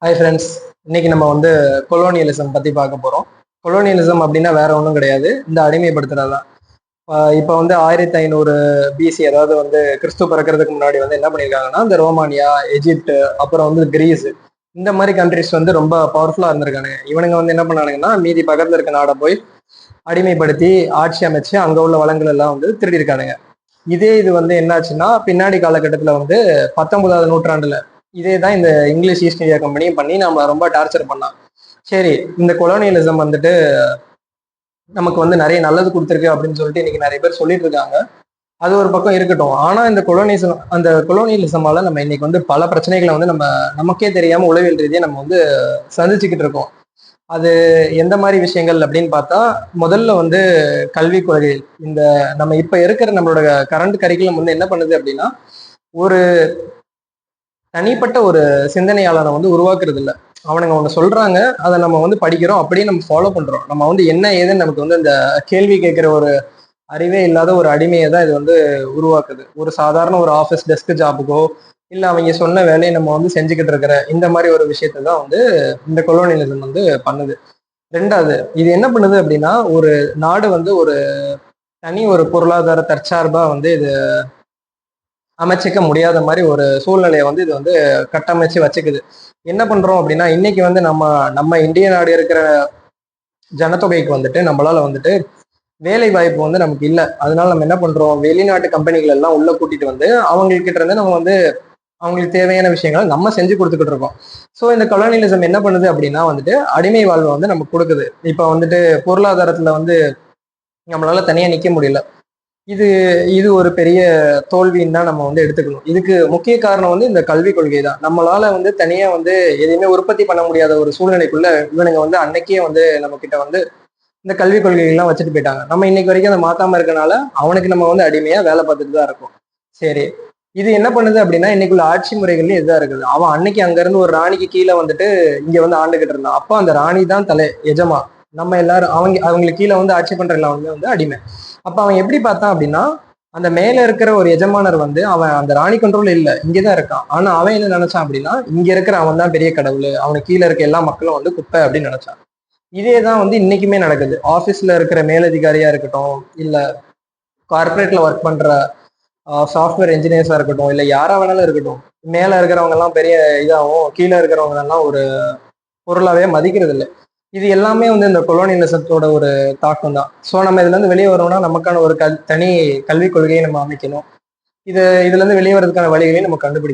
Hi friends. இன்னைக்கு நம்ம colonialism பத்தி பார்க்க போறோம். கொலோனியலிசம் அப்படின்னா வேற ஒன்றும் கிடையாது, இந்த அடிமைப்படுத்துறது தான். இப்போ 1500 பிசி, அதாவது கிறிஸ்து பிறக்கிறதுக்கு முன்னாடி என்ன பண்ணியிருக்காங்கன்னா, இந்த ரோமானியா, எஜிப்ட், அப்புறம் கிரீஸ், இந்த மாதிரி கண்ட்ரிஸ் ரொம்ப பவர்ஃபுல்லா இருந்திருக்கானுங்க. இவனுங்க என்ன பண்ணானுங்கன்னா, மீதி பக்கத்துல இருக்க நாடை போய் அடிமைப்படுத்தி ஆட்சி அமைச்சு அங்க உள்ள வளங்கள் எல்லாம் திருடி இருக்கானுங்க. இது என்னாச்சுன்னா, பின்னாடி காலகட்டத்துல 19ஆவது நூற்றாண்டுல இதே தான் இந்த இங்கிலீஷ் ஈஸ்ட் இந்தியா கம்பெனியும் பண்ணி நம்ம ரொம்ப டார்ச்சர் பண்ணான். சரி, இந்த கொலோனியலிசம் நமக்கு நிறைய நல்லது கொடுத்துருக்கு அப்படின்னு சொல்லிட்டு இன்னைக்கு நிறைய பேர் சொல்லிட்டு இருக்காங்க. அது ஒரு பக்கம் இருக்கட்டும். ஆனா இந்த கொலோனியலிசமால நம்ம இன்னைக்கு பல பிரச்சனைகளை நமக்கே தெரியாம உளவியல் ரீதியா நம்ம சந்திச்சுக்கிட்டு இருக்கோம். அது எந்த மாதிரி விஷயங்கள் அப்படின்னு பார்த்தா, முதல்ல கல்விக் கொள்கை. இந்த நம்ம இப்ப இருக்கிற நம்மளோட கரண்ட் கரிக்குலம் என்ன பண்ணுது அப்படின்னா, ஒரு தனிப்பட்ட ஒரு சிந்தனையாளரை உருவாக்குறது இல்லை. அவனுங்க ஒன்று சொல்றாங்க, அதை நம்ம படிக்கிறோம், அப்படியே நம்ம ஃபாலோ பண்றோம். நம்ம என்ன ஏதுன்னு நமக்கு இந்த கேள்வி கேட்கிற ஒரு அறிவே இல்லாத ஒரு அடிமையை தான் இது உருவாக்குது. ஒரு சாதாரண ஒரு ஆஃபீஸ் டெஸ்க் ஜாபுக்கோ இல்லை அவங்க சொன்ன வேலையை நம்ம செஞ்சுக்கிட்டு இருக்கிற இந்த மாதிரி ஒரு விஷயத்த தான் இந்த கொலோனியலிசம் பண்ணுது. ரெண்டாவது, இது என்ன பண்ணுது அப்படின்னா, ஒரு நாடு ஒரு தனி ஒரு பொருளாதார தற்சார்பா இது அமைச்சிக்க முடியாத மாதிரி ஒரு சூழ்நிலையை இது கட்டமைச்சு வச்சுக்குது. என்ன பண்றோம் அப்படின்னா, இன்னைக்கு நம்ம நம்ம இந்திய நாடு இருக்கிற ஜனத்தொகைக்கு நம்மளால வேலை வாய்ப்பு நமக்கு இல்லை. அதனால நம்ம என்ன பண்றோம், வெளிநாட்டு கம்பெனிகள் எல்லாம் உள்ள கூட்டிட்டு அவங்ககிட்ட இருந்து நம்ம அவங்களுக்கு தேவையான விஷயங்களை நம்ம செஞ்சு கொடுத்துக்கிட்டு இருக்கோம். ஸோ இந்த கொலோனியலிசம் என்ன பண்ணுது அப்படின்னா அடிமை வாழ்வை நமக்கு கொடுக்குது. இப்போ பொருளாதாரத்துல நம்மளால தனியா நிக்க முடியல. இது இது ஒரு பெரிய தோல்வின்னு தான் நம்ம எடுத்துக்கணும். இதுக்கு முக்கிய காரணம் இந்த கல்விக் கொள்கை தான். நம்மளால தனியா எதையுமே உற்பத்தி பண்ண முடியாத ஒரு சூழ்நிலைக்குள்ள இவனுங்க அன்னைக்கே நம்ம கிட்ட இந்த கல்விக் கொள்கைகள்லாம் வச்சுட்டு போயிட்டாங்க. நம்ம இன்னைக்கு வரைக்கும் அதை மாத்தாம இருக்கனால அவனுக்கு நம்ம அடிமையா வேலை பார்த்துட்டு தான் இருக்கோம். சரி, இது என்ன பண்ணுது அப்படின்னா, இன்னைக்குள்ள ஆட்சி முறைகள்லயும் இதுதான் இருக்குது. அவன் அன்னைக்கு அங்க இருந்து ஒரு ராணிக்கு கீழே இங்க ஆண்டுகிட்டு இருந்தான். அப்போ அந்த ராணி தான் எஜமா. நம்ம எல்லாரும் அவங்களுக்கு கீழே ஆட்சி பண்ற எல்லாமே அடிமை. அப்ப அவன் எப்படி பார்த்தான் அப்படின்னா, அந்த மேல இருக்கிற ஒரு எஜமானர் அவன் அந்த ராணி கண்ட்ரோல் இல்ல, இங்கதான் இருக்கான். ஆனா அவன் என்ன நினைச்சான் அப்படின்னா, இங்க இருக்கிற அவன் தான் பெரிய கடவுள், அவனுக்கு கீழே இருக்க எல்லா மக்களும் குப்பை அப்படின்னு நினைச்சான். இதேதான் இன்னைக்குமே நடக்குது. ஆபீஸ்ல இருக்கிற மேலதிகாரியா இருக்கட்டும், இல்ல கார்பரேட்ல ஒர்க் பண்ற சாஃப்ட்வேர் இன்ஜினியர்ஸா இருக்கட்டும், இல்ல யாரா வேணாலும் இருக்கட்டும், மேல இருக்கிறவங்க எல்லாம் பெரிய இதாகவும் கீழே இருக்கிறவங்க எல்லாம் ஒரு பொருளாவே மதிக்கிறது இல்லை. இது எல்லாமே இந்த கொலோனியலிசத்தோட ஒரு தாக்கம் தான். ஸோ நம்ம இதுல இருந்து வெளியே வரணும்னா நமக்கான ஒரு தனி கல்விக் கொள்கையை நம்ம அமைக்கணும். இதுல இருந்து வெளியே வர்றதுக்கான வழிகளையும் நம்ம கண்டுபிடிக்கணும்.